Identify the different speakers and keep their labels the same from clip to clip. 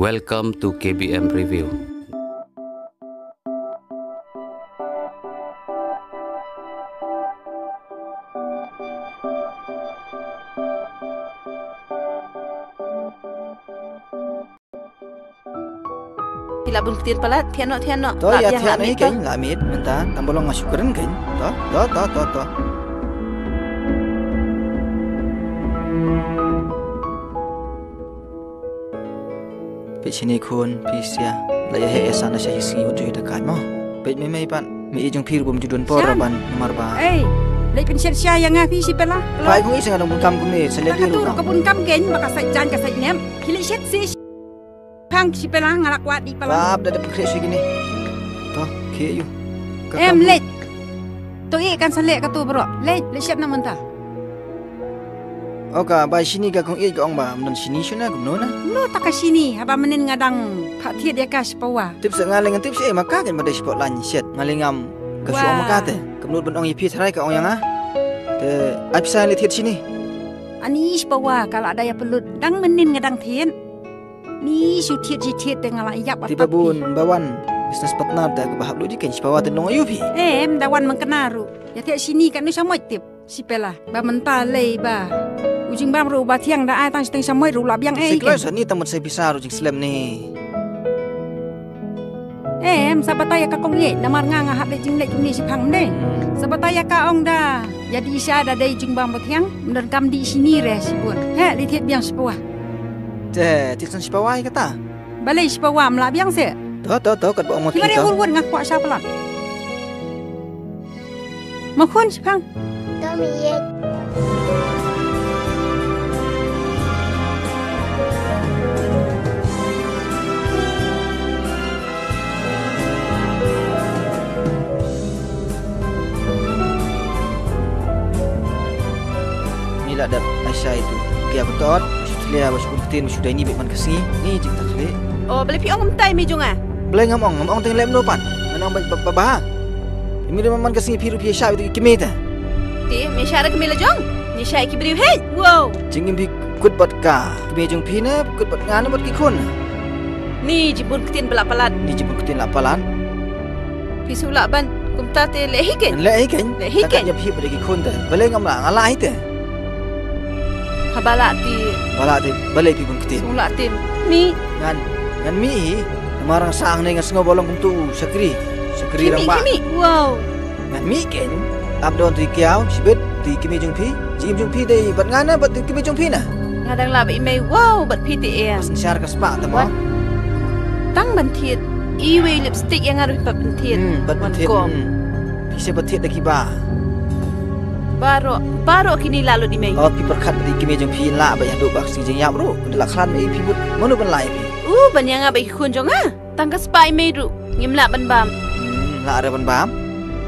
Speaker 1: Welcome to KBM Review.
Speaker 2: Bila bun ketir palat tiano.
Speaker 3: Toh ya tiano ni kan lamit minta tambolong masyukuran kan. Toh. Pet sini kun pisia laya he esana saya hisi uju dekat mo. Pet memai pan mi ijung pir bum judun poraban nomor ba.
Speaker 2: Lai pensian sia yang ngapi si pela.
Speaker 3: Pai kung isang adong bungkam kumi seledi lu.
Speaker 2: Kebun kam gen maka jan ka nem. Kili set si pang si pela ngalak wat di pala.
Speaker 3: Bab dah pikir segini. Toh ke yu.
Speaker 2: Let. To kan salek ka tu bro. Let siap na mentah.
Speaker 3: Oka bai sini ka kung i ka ong ba men sini suna gumno na.
Speaker 2: No tak sini haba menin ngadang pak tiet ya kas pawa.
Speaker 3: Tips ngaling tips maka kan badai spot lan set ngalingam ka suang maka te. Kemnut ben ong i pi tharai ka ong yang ah. Te apsa li tiet sini.
Speaker 2: Ani pawa kalau ada ya pelut dang menin ngadang tien. Ni su tiet te ngala yap apa.
Speaker 3: Tiba bun bawan bisnes partner ta ka bahab lu di kan spawa te nong ayu pi.
Speaker 2: Dawan mengkenaru. Ya tiet sini kan ni sama tip. Si pela ba mentah lei ba. Ujung bam ru ba tiang da ai tang steng samoi ru lab yang
Speaker 3: Siklas ni tamat saya bisa ujung slam ni.
Speaker 2: Sabataya ka kong ye namar nga hab le jing le ni si phang de. Sabataya ka ong da. Jadi isya da dei jing bam ba tiang men kam di sini re si bun. Li thiet biang sepuah.
Speaker 3: Te tiksan sepawai kata.
Speaker 2: Balai sepuah mla biang se.
Speaker 3: Toh kat ba ong
Speaker 2: Ki mari wul ngak kwa sa pelat. Makun si phang.
Speaker 4: Kami ye.
Speaker 3: Ada Aisyah itu kia betot sudah masuk ketin sudah ini beman kesini ni jeng tak sele
Speaker 2: Beli piong mentai mi junga
Speaker 3: beli ngamong teng lem nopan menang babah ini dia man kesini piru Aisyah itu kimita
Speaker 2: ti mi syara kemila jong ni syai ki beriu he wow
Speaker 3: jengim bi kut bot ka kemi jong pina kut bot ngana bot ki khon
Speaker 2: ni jibun ketin belapalat
Speaker 3: ni jebuk ketin lapalan
Speaker 2: pisula ban kumta te lehi ken
Speaker 3: tak jap hi bot ki khon ta beli ngamla ngalai te
Speaker 2: Balak ti
Speaker 3: balai pi pun ketin
Speaker 2: sulak tim mi
Speaker 3: ngan mi marang saang ni ngan sengo bolong kum tu sakri rang ba
Speaker 2: wow
Speaker 3: ngan mi ken abdon ti kiau sibet ti kimi jung pi jim jung pi dei bat ngana bat kimi jung pi na
Speaker 2: ngadang la mai wow bat pi ti
Speaker 3: pasen syar ka spa ta mo
Speaker 2: tang ban thiet iwe lipstick yang ngaru bat ban thiet
Speaker 3: bat thiet pi se bat thiet da ki ba
Speaker 2: Baro kini lalu di mei.
Speaker 3: Pi perkat di kimi jong pi la ba ya do bak sing jeng yap ru la khan ei pi but monu ban lai pi
Speaker 2: ban yang abai khun jong tangka spai mei ru ngim la ban bam
Speaker 3: la ara ban bam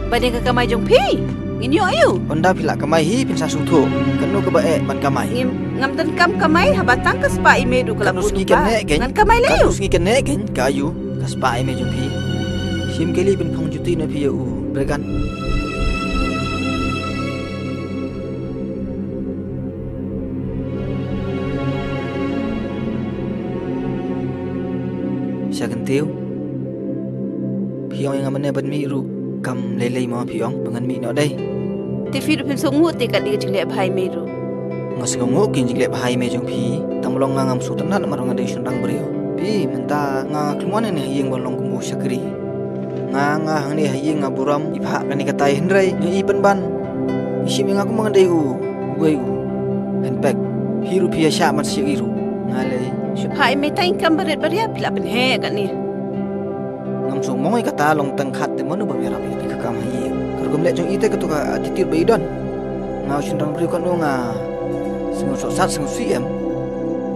Speaker 2: ban yang ka kamai jong pi ngin yo ayu
Speaker 3: onda pi la kamai hi pin sa su tho kanu ka ba ban kamai
Speaker 2: ngam tan kam kamai haba tangka spai mei ru kala
Speaker 3: pun ba
Speaker 2: ngan kamai le yu
Speaker 3: sgi ken ne gen kayu ka spai mei jong pi sim keli bin phong juti na pi u bregan Siya kentiu Piong yang amane ban mi ru kam lelei mo piong bangan mi no dai
Speaker 2: te fi ru pin so ngu te ka li jing le bhai me ru
Speaker 3: ngas ngo kin jing le bhai me jong pi tamlong ngam su tan na marong ngai sun dang brio pi menta nga klumane ne yeng bolong kumu sakri nga hang ni yeng ngaburam ipha kani katai hendrai ni ipen ban isi mi ngaku mangandai u goi u handbag hiru pia sha mat si iru ngale
Speaker 2: Supaya meta income berat beria pila penhe kan ni.
Speaker 3: Ngam sung mongai kata long teng khat te monu bamera pi ka kam hi. Kargum le jong ite ka to ka titir beidon. Ngau shin rang bri kon nga. Singo so sat singo siem.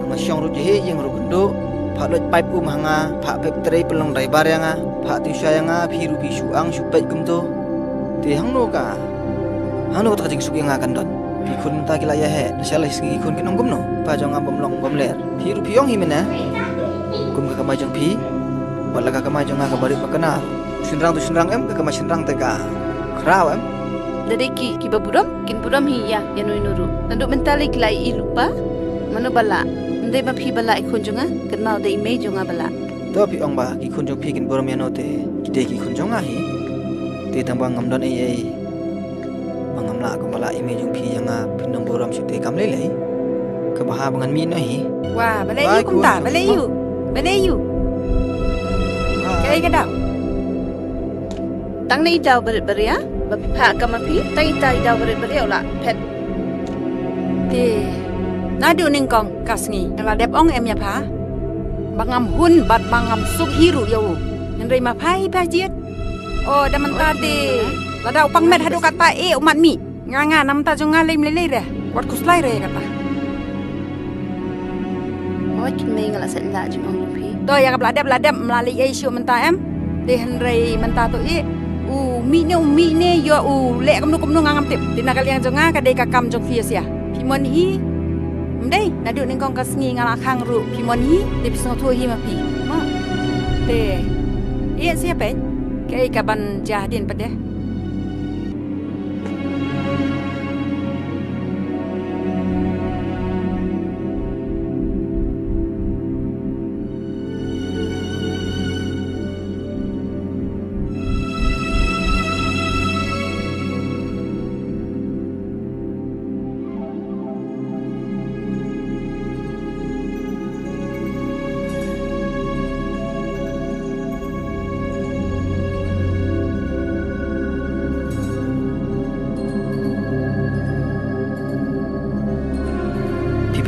Speaker 3: Nga syong ru je yeng ru gendo. Pha loj pipe hanga, pha pep trei pelong driver yang pha ti sya yang phi ru pi suang su pai gum to. Ti hang no ka. Hang no ta jing su yang kan don. Pi kun ta kila ya he nasyalai singi kun kinong gumno pa jong ngam long gom ler pi ru piong himena kum ka kamai jong pi bala ka kamai jong nga ka bari makana sunrang em ka kamai sunrang te ka kraw em
Speaker 2: Dari ki baburam kin buram hi ya nui nuru nandu mentali klai i lupa mano bala
Speaker 4: Mendai ma phi bala ikun junga kenal de ime junga bala.
Speaker 3: To pi ong ba ki khun jong phi kin borom yano te ki de ki khun jong a hi te tang bang ngam don ai bangam la ko bala ime jong phi yang a phin nom borom su te kam le le ka ba ha bangan mi no hi
Speaker 2: Wah, balai you kum ta, balai you. Balai you. Kai ka daw.
Speaker 4: Tang ni daw berit beria, ba pha ka ma phi, tai tai daw berit beria la pet.
Speaker 2: Ti. Nadu ning kong kasngi. Ngala dep ong em ya pha. Bangam hun bat bangam suk hiru yo. Nrai ma phai ba jiet. Oh, da man ta ti. La daw pang met hadu kata umat mi. Nga nam ta jong ngalim le re. Wat kuslai re kata.
Speaker 4: Oi kin me ngala sen la jung ong phi.
Speaker 2: To ya ka bladap melalui isu menta em. Ti henrai menta tu mi ne yo le kum nu ngam tip. Ti nakal yang jonga ka de ka kam jong fia sia. Pi mon hi. Mdai nadu ning kong kasngi ngala khang ru pi mon hi ti pisong thu hi ma pi. Ma. Te. Iya siapa? Kai ka ban jahdin pade.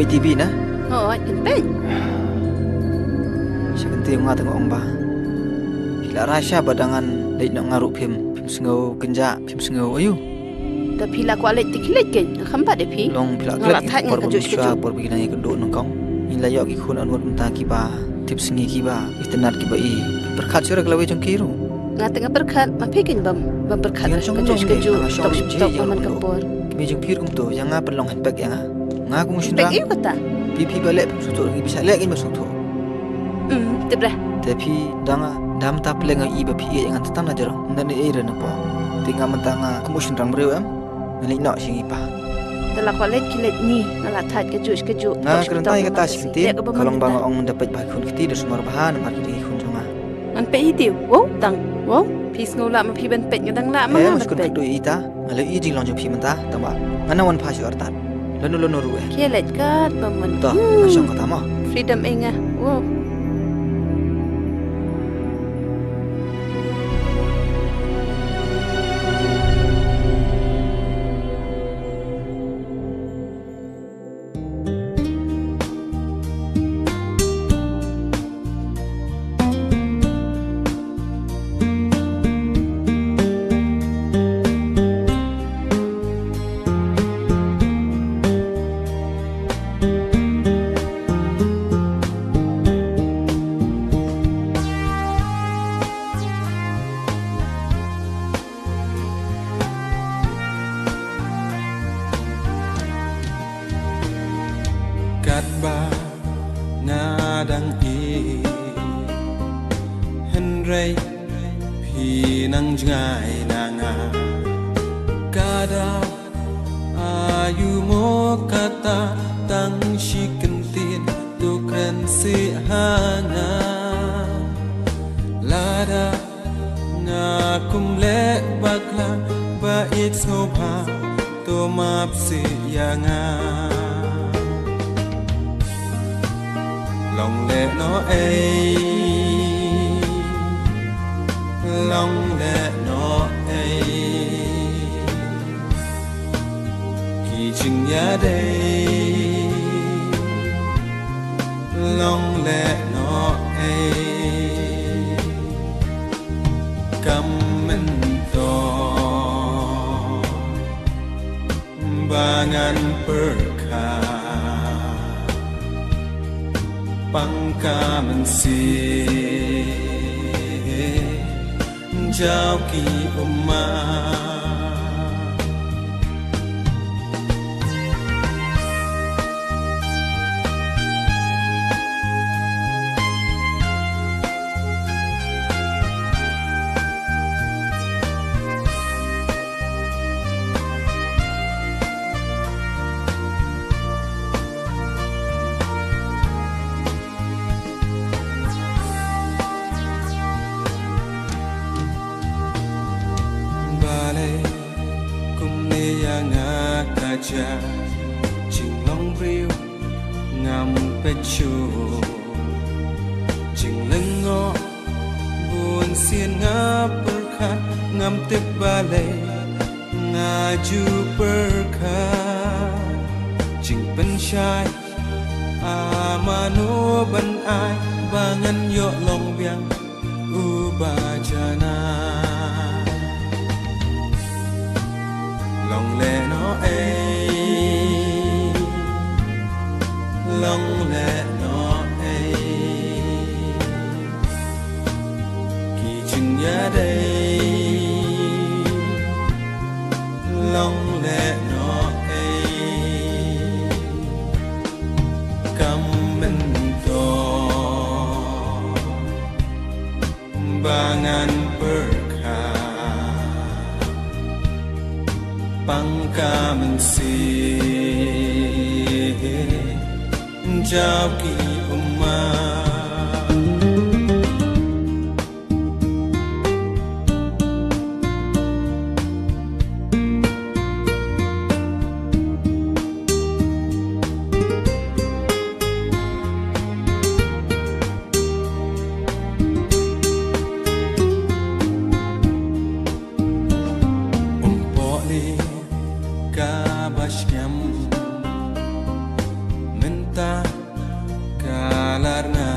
Speaker 3: pi TV na
Speaker 4: Oi kin pe.
Speaker 3: Sekenti nga tengok ong ba Hila rasya badangan dait nak ngaruh phim sengau kenja phim sengau ayu
Speaker 4: Da phi la kwa le tiklet ken khamba de phi.
Speaker 3: long pila
Speaker 4: Ngala
Speaker 3: klek
Speaker 4: thai
Speaker 3: por
Speaker 4: ngan ka
Speaker 3: biswa por bigina ye kendo nong kong in la yo ki khun anwat mta ki ba tip sengi ki ba istanat ki ba i berkhat sura klawe jong kiru
Speaker 4: Nga tengah berkat ma phi kin bam berkat
Speaker 3: Jangan
Speaker 4: ka
Speaker 3: sungguh
Speaker 4: jush ka ju
Speaker 3: ngah syok
Speaker 4: tok
Speaker 3: sip
Speaker 4: tok
Speaker 3: je
Speaker 4: man
Speaker 3: yang
Speaker 4: ka
Speaker 3: dulu.
Speaker 4: por.
Speaker 3: Kimi jong pir kum to yang nga pelong handbag yang nga kung
Speaker 4: Pek
Speaker 3: sindra
Speaker 4: iu kata.
Speaker 3: pi balik sutu bisa lek in masuk tu
Speaker 4: Tibra.
Speaker 3: tapi danga dam ta pleng i ba pi yang tatang na jarong ndan e re na po tinga mentanga kumu sindrang breu am ngali no singi pa
Speaker 4: Tala kwa le kilet ni ngala thai ka jush ka ju.
Speaker 3: nga kerentai kata sinti kalong bang ong dapat ba khun kiti de sumar bahan mar ki khun jonga
Speaker 4: An pe hi tiu. Wo tang. Wo. Pis ngau la ma phi ben pet ngadang la ma
Speaker 3: eh
Speaker 4: ma
Speaker 3: muskun
Speaker 4: pet.
Speaker 3: tu ita ngale i jing long jo pi menta tamba ngana wan phasi artat lanu ruwe
Speaker 4: Kia let ka bam man.
Speaker 3: to nasong kata mo
Speaker 4: Freedom enga. Wo.
Speaker 5: Kat ba ngadang i Henry pi nang jngai nanga kada ayu mo kata tang shikentin tu kren si hanga lada nga kumle bakla ba it sopa to map si yanga Long lệ nó ấy Long lệ nó ấy Khi chừng nhá đây Long lệ nó ấy Cầm mình to Bangan berkah Pangkaman si Jauh ki umat cha ching long riu ngam pe chu ching lưng ngõ buồn xiên ngã berkha ngam tip bale ngaju berkha ching penchai amano ban ai bangan yo long biang ubajana long le no long le no ki ching ya day long le no kam men to bangan berkha pangka mensi jauh ki umat kabashnyam minta kalarna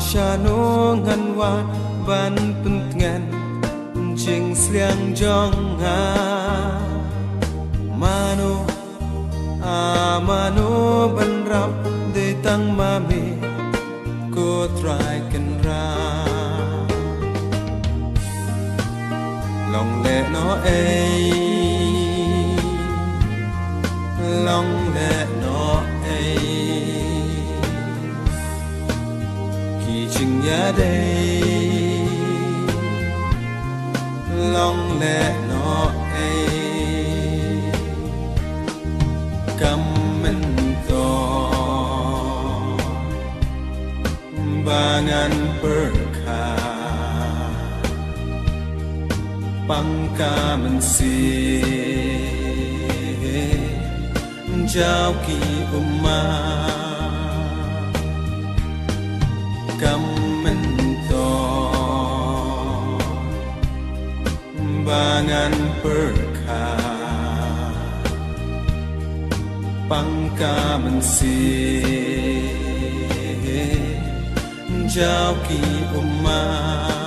Speaker 5: shano nganwa ban puntngan jing sliang jong ha mano ban rap de tang mami ko try kan ra long le no long le no ki ching ya day long le no kam men to bangan berkha pangka mensi jauh ki umat kam mento bangan berkha pangka mensi jauh ki umat